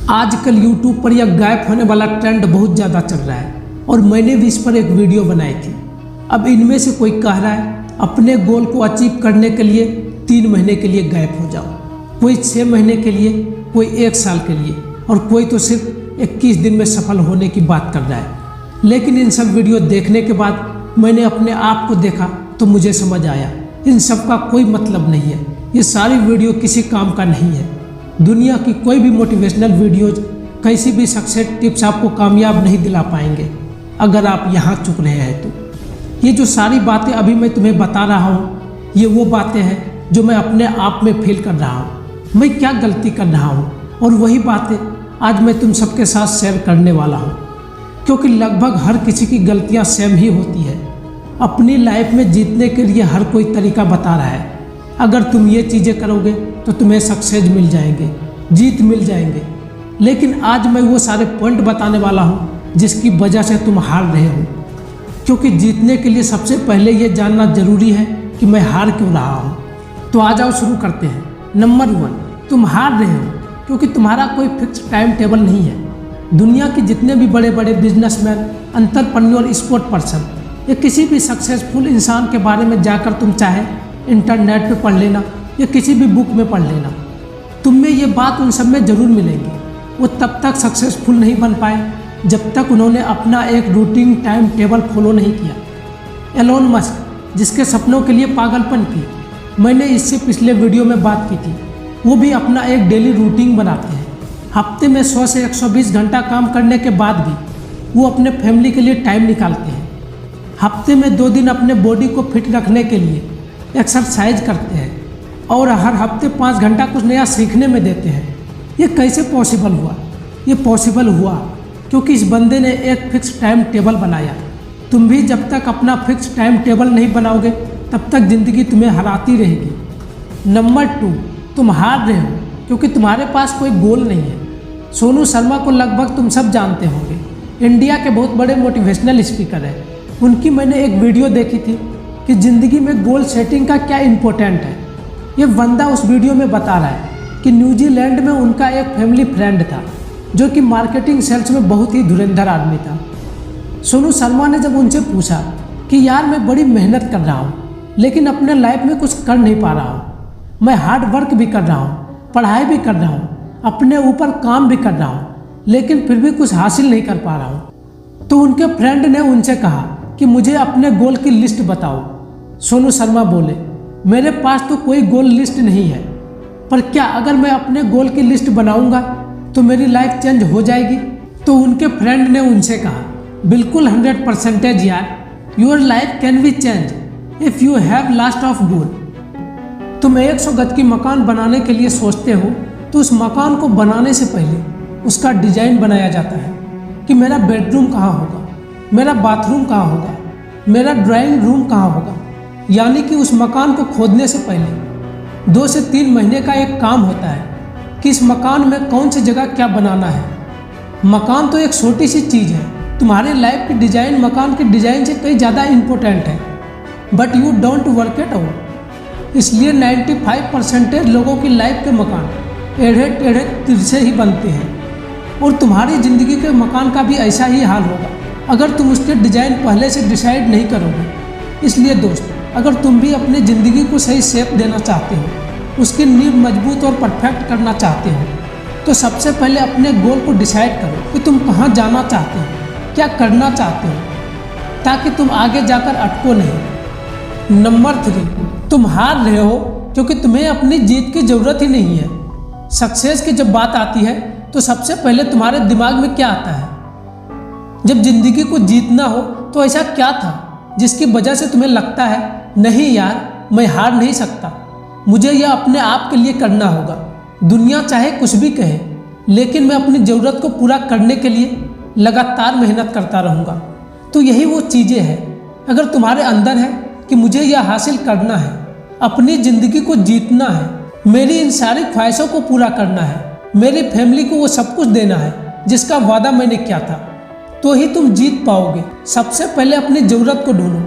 आजकल YouTube पर यह गायब होने वाला ट्रेंड बहुत ज़्यादा चल रहा है और मैंने भी इस पर एक वीडियो बनाई थी। अब इनमें से कोई कह रहा है अपने गोल को अचीव करने के लिए 3 महीने के लिए गायब हो जाओ, कोई 6 महीने के लिए, कोई 1 साल के लिए और कोई तो सिर्फ 21 दिन में सफल होने की बात कर रहा है। लेकिन इन सब वीडियो देखने के बाद मैंने अपने आप को देखा तो मुझे समझ आया इन सब का कोई मतलब नहीं है। ये सारी वीडियो किसी काम का नहीं है। दुनिया की कोई भी मोटिवेशनल वीडियोज, कैसी भी सक्सेस टिप्स आपको कामयाब नहीं दिला पाएंगे अगर आप यहाँ चुक रहे हैं तो। ये जो सारी बातें अभी मैं तुम्हें बता रहा हूँ, ये वो बातें हैं जो मैं अपने आप में फील कर रहा हूँ। मैं क्या गलती कर रहा हूँ और वही बातें आज मैं तुम सबके साथ शेयर करने वाला हूँ, क्योंकि लगभग हर किसी की गलतियाँ सेम ही होती है। अपनी लाइफ में जीतने के लिए हर कोई तरीका बता रहा है, अगर तुम ये चीज़ें करोगे तो तुम्हें सक्सेस मिल जाएंगे, जीत मिल जाएंगे। लेकिन आज मैं वो सारे पॉइंट बताने वाला हूँ जिसकी वजह से तुम हार रहे हो, क्योंकि जीतने के लिए सबसे पहले ये जानना जरूरी है कि मैं हार क्यों रहा हूँ। तो आ जाओ शुरू करते हैं। नंबर 1, तुम हार रहे हो क्योंकि तुम्हारा कोई फिक्स टाइम टेबल नहीं है। दुनिया के जितने भी बड़े बड़े बिजनेसमैन, एंटरप्रेन्योर, स्पोर्ट पर्सन या किसी भी सक्सेसफुल इंसान के बारे में जाकर तुम चाहे इंटरनेट पे पढ़ लेना या किसी भी बुक में पढ़ लेना, तुम में ये बात उन सब में ज़रूर मिलेगी। वो तब तक सक्सेसफुल नहीं बन पाए जब तक उन्होंने अपना एक रूटीन टाइम टेबल फॉलो नहीं किया। एलोन मस्क, जिसके सपनों के लिए पागलपन की मैंने इससे पिछले वीडियो में बात की थी, वो भी अपना एक डेली रूटीन बनाते हैं। हफ्ते में 100 से 120 घंटा काम करने के बाद भी वो अपने फैमिली के लिए टाइम निकालते हैं। हफ्ते में 2 दिन अपने बॉडी को फिट रखने के लिए एक्सरसाइज करते हैं और हर हफ्ते 5 घंटा कुछ नया सीखने में देते हैं। ये कैसे पॉसिबल हुआ? ये पॉसिबल हुआ क्योंकि इस बंदे ने एक फिक्स टाइम टेबल बनाया। तुम भी जब तक अपना फिक्स टाइम टेबल नहीं बनाओगे तब तक ज़िंदगी तुम्हें हराती रहेगी। नंबर 2, तुम हार रहे हो क्योंकि तुम्हारे पास कोई गोल नहीं है। सोनू शर्मा को लगभग तुम सब जानते होंगे, इंडिया के बहुत बड़े मोटिवेशनल स्पीकर हैं। उनकी मैंने एक वीडियो देखी थी कि ज़िंदगी में गोल सेटिंग का क्या इम्पोर्टेंट है। ये बंदा उस वीडियो में बता रहा है कि न्यूजीलैंड में उनका एक फैमिली फ्रेंड था जो कि मार्केटिंग सेल्स में बहुत ही धुरंधर आदमी था। सोनू शर्मा ने जब उनसे पूछा कि यार मैं बड़ी मेहनत कर रहा हूँ लेकिन अपने लाइफ में कुछ कर नहीं पा रहा हूँ, मैं हार्ड वर्क भी कर रहा हूँ, पढ़ाई भी कर रहा हूँ, अपने ऊपर काम भी कर रहा हूँ, लेकिन फिर भी कुछ हासिल नहीं कर पा रहा हूँ। तो उनके फ्रेंड ने उनसे कहा कि मुझे अपने गोल की लिस्ट बताओ। सोनू शर्मा बोले, मेरे पास तो कोई गोल लिस्ट नहीं है, पर क्या अगर मैं अपने गोल की लिस्ट बनाऊंगा तो मेरी लाइफ चेंज हो जाएगी? तो उनके फ्रेंड ने उनसे कहा, बिल्कुल 100% यार, your life can be change if you have last of goal. तुम 100 गज की मकान बनाने के लिए सोचते हो तो उस मकान को बनाने से पहले उसका डिजाइन बनाया जाता है कि मेरा बेडरूम कहाँ होगा, मेरा बाथरूम कहाँ होगा, मेरा ड्राइंग रूम कहाँ होगा। यानी कि उस मकान को खोदने से पहले 2 से 3 महीने का एक काम होता है कि इस मकान में कौन सी जगह क्या बनाना है। मकान तो एक छोटी सी चीज़ है, तुम्हारे लाइफ की डिज़ाइन मकान के डिज़ाइन से कहीं ज़्यादा इम्पोर्टेंट है, but you don't work it out. इसलिए 95% लोगों की लाइफ के मकान टेढ़े टेढ़े तिरछे ही बनते हैं और तुम्हारी ज़िंदगी के मकान का भी ऐसा ही हाल होगा अगर तुम उसके डिज़ाइन पहले से डिसाइड नहीं करोगे। इसलिए दोस्त, अगर तुम भी अपनी ज़िंदगी को सही शेप देना चाहते हो, उसकी नींव मजबूत और परफेक्ट करना चाहते हो, तो सबसे पहले अपने गोल को डिसाइड करो कि तुम कहाँ जाना चाहते हो, क्या करना चाहते हो, ताकि तुम आगे जाकर अटको नहीं। नंबर 3, तुम हार रहे हो क्योंकि तुम्हें अपनी जीत की ज़रूरत ही नहीं है। सक्सेस की जब बात आती है तो सबसे पहले तुम्हारे दिमाग में क्या आता है? जब ज़िंदगी को जीतना हो तो ऐसा क्या था जिसकी वजह से तुम्हें लगता है नहीं यार मैं हार नहीं सकता, मुझे यह अपने आप के लिए करना होगा। दुनिया चाहे कुछ भी कहे, लेकिन मैं अपनी ज़रूरत को पूरा करने के लिए लगातार मेहनत करता रहूँगा। तो यही वो चीज़ें हैं, अगर तुम्हारे अंदर है कि मुझे यह हासिल करना है, अपनी ज़िंदगी को जीतना है, मेरी इन सारी ख्वाहिशों को पूरा करना है, मेरी फैमिली को वो सब कुछ देना है जिसका वादा मैंने किया था, तो ही तुम जीत पाओगे। सबसे पहले अपनी ज़रूरत को ढूंढो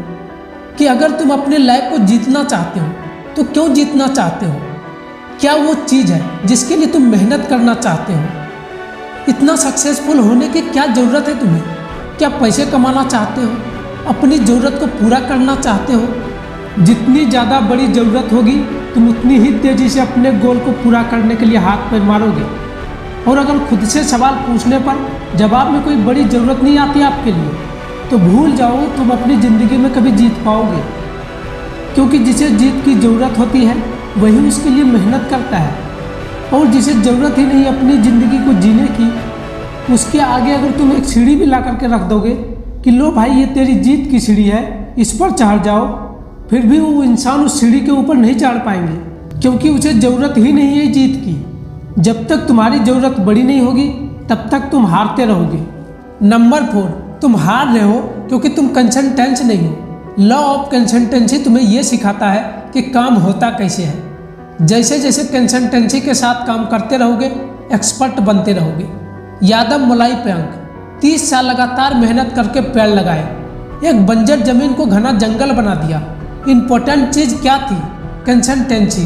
कि अगर तुम अपनी लाइफ को जीतना चाहते हो तो क्यों जीतना चाहते हो, क्या वो चीज़ है जिसके लिए तुम मेहनत करना चाहते हो। इतना सक्सेसफुल होने की क्या ज़रूरत है तुम्हें? क्या पैसे कमाना चाहते हो? अपनी ज़रूरत को पूरा करना चाहते हो? जितनी ज़्यादा बड़ी ज़रूरत होगी तुम उतनी ही तेज़ी से अपने गोल को पूरा करने के लिए हाथ पैर मारोगे। और अगर खुद से सवाल पूछने पर जवाब में कोई बड़ी ज़रूरत नहीं आती आपके लिए, तो भूल जाओ तुम अपनी ज़िंदगी में कभी जीत पाओगे। क्योंकि जिसे जीत की ज़रूरत होती है वही उसके लिए मेहनत करता है, और जिसे ज़रूरत ही नहीं अपनी ज़िंदगी को जीने की, उसके आगे अगर तुम एक सीढ़ी भी ला करके रख दोगे कि लो भाई ये तेरी जीत की सीढ़ी है, इस पर चढ़ जाओ, फिर भी वो इंसान उस सीढ़ी के ऊपर नहीं चढ़ पाएंगे, क्योंकि उसे ज़रूरत ही नहीं है जीत की। जब तक तुम्हारी ज़रूरत बड़ी नहीं होगी तब तक तुम हारते रहोगे। नंबर 4, तुम हार रहे हो क्योंकि तुम कंसिस्टेंट नहीं हो। लॉ ऑफ कंसिस्टेंसी तुम्हें यह सिखाता है कि काम होता कैसे है। जैसे जैसे कंसिस्टेंसी के साथ काम करते रहोगे एक्सपर्ट बनते रहोगे। यादव मलाई प्रियंक 30 साल लगातार मेहनत करके पेड़ लगाए, एक बंजर जमीन को घना जंगल बना दिया। इम्पोर्टेंट चीज़ क्या थी? कंसिस्टेंसी।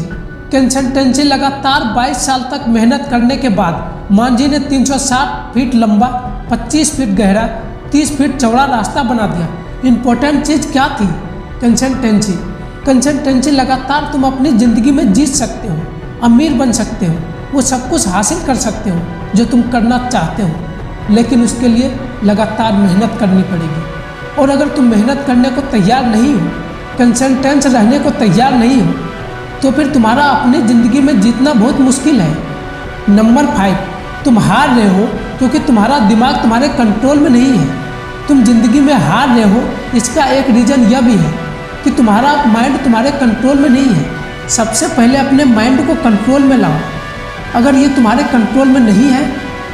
कंसिस्टेंसी लगातार 22 साल तक मेहनत करने के बाद मांझी ने 360 फीट लंबा, 25 फीट गहरा, 30 फीट चौड़ा रास्ता बना दिया। इम्पोर्टेंट चीज़ क्या थी? कंसिस्टेंसी। कंसिस्टेंसी लगातार तुम अपनी ज़िंदगी में जीत सकते हो, अमीर बन सकते हो, वो सब कुछ हासिल कर सकते हो जो तुम करना चाहते हो, लेकिन उसके लिए लगातार मेहनत करनी पड़ेगी। और अगर तुम मेहनत करने को तैयार नहीं हो, कंसिस्टेंट रहने को तैयार नहीं हो, तो फिर तुम्हारा अपनी ज़िंदगी में जीतना बहुत मुश्किल है। नंबर 5, तुम हार रहे हो क्योंकि तुम्हारा दिमाग तुम्हारे कंट्रोल में नहीं है। तुम जिंदगी में हार रहे हो, इसका एक रीज़न यह भी है कि तुम्हारा माइंड तुम्हारे कंट्रोल में नहीं है। सबसे पहले अपने माइंड को कंट्रोल में लाओ। अगर ये तुम्हारे कंट्रोल में नहीं है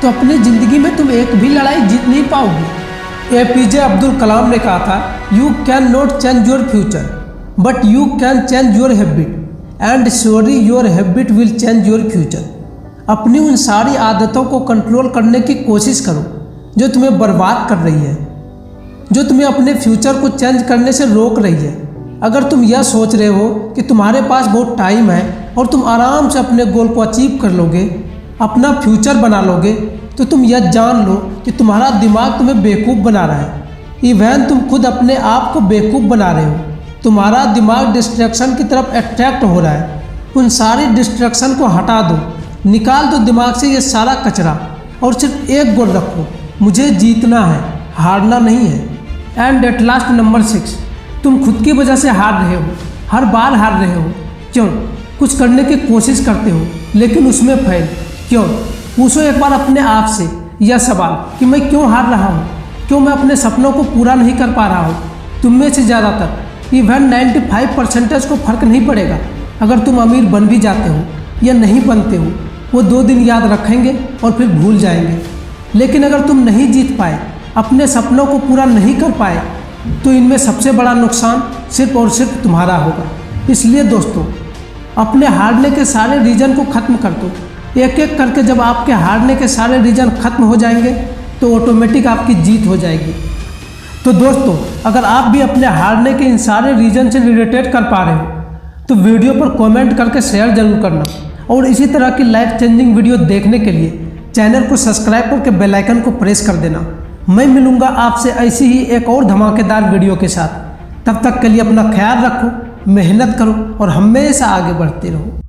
तो अपनी ज़िंदगी में तुम एक भी लड़ाई जीत नहीं पाओगे। APJ अब्दुल कलाम ने कहा था, you can not change your future but you can change your habit and surely your habit will change your future. अपनी उन सारी आदतों को कंट्रोल करने की कोशिश करो जो तुम्हें बर्बाद कर रही है, जो तुम्हें अपने फ्यूचर को चेंज करने से रोक रही है। अगर तुम यह सोच रहे हो कि तुम्हारे पास बहुत टाइम है और तुम आराम से अपने गोल को अचीव कर लोगे, अपना फ्यूचर बना लोगे, तो तुम यह जान लो कि तुम्हारा दिमाग तुम्हें बेवकूफ़ बना रहा है। इवन तुम खुद अपने आप को बेवकूफ़ बना रहे हो। तुम्हारा दिमाग डिस्ट्रैक्शन की तरफ अट्रैक्ट हो रहा है। उन सारी डिस्ट्रैक्शन को हटा दो, निकाल दो दिमाग से ये सारा कचरा, और सिर्फ एक गोल रखो, मुझे जीतना है, हारना नहीं है। एंड एट लास्ट नंबर 6, तुम खुद की वजह से हार रहे हो, हर बार हार रहे हो। क्यों? कुछ करने की कोशिश करते हो लेकिन उसमें फेल क्यों? पूछो एक बार अपने आप से यह सवाल कि मैं क्यों हार रहा हूँ, क्यों मैं अपने सपनों को पूरा नहीं कर पा रहा हूँ। तुम में से ज़्यादातर इवन 95% को फर्क नहीं पड़ेगा अगर तुम अमीर बन भी जाते हो या नहीं बनते हो। वो 2 दिन याद रखेंगे और फिर भूल जाएंगे। लेकिन अगर तुम नहीं जीत पाए, अपने सपनों को पूरा नहीं कर पाए, तो इनमें सबसे बड़ा नुकसान सिर्फ और सिर्फ तुम्हारा होगा। इसलिए दोस्तों, अपने हारने के सारे रीज़न को ख़त्म कर दो। एक एक करके जब आपके हारने के सारे रीज़न ख़त्म हो जाएंगे तो ऑटोमेटिक आपकी जीत हो जाएगी। तो दोस्तों, अगर आप भी अपने हारने के इन सारे रीज़न से रिलेटेड कर पा रहे हो तो वीडियो पर कमेंट करके शेयर जरूर करना, और इसी तरह की लाइफ चेंजिंग वीडियो देखने के लिए चैनल को सब्सक्राइब करके बेल आइकन को प्रेस कर देना। मैं मिलूंगा आपसे ऐसी ही एक और धमाकेदार वीडियो के साथ। तब तक के लिए अपना ख्याल रखो, मेहनत करो और हमेशा आगे बढ़ते रहो।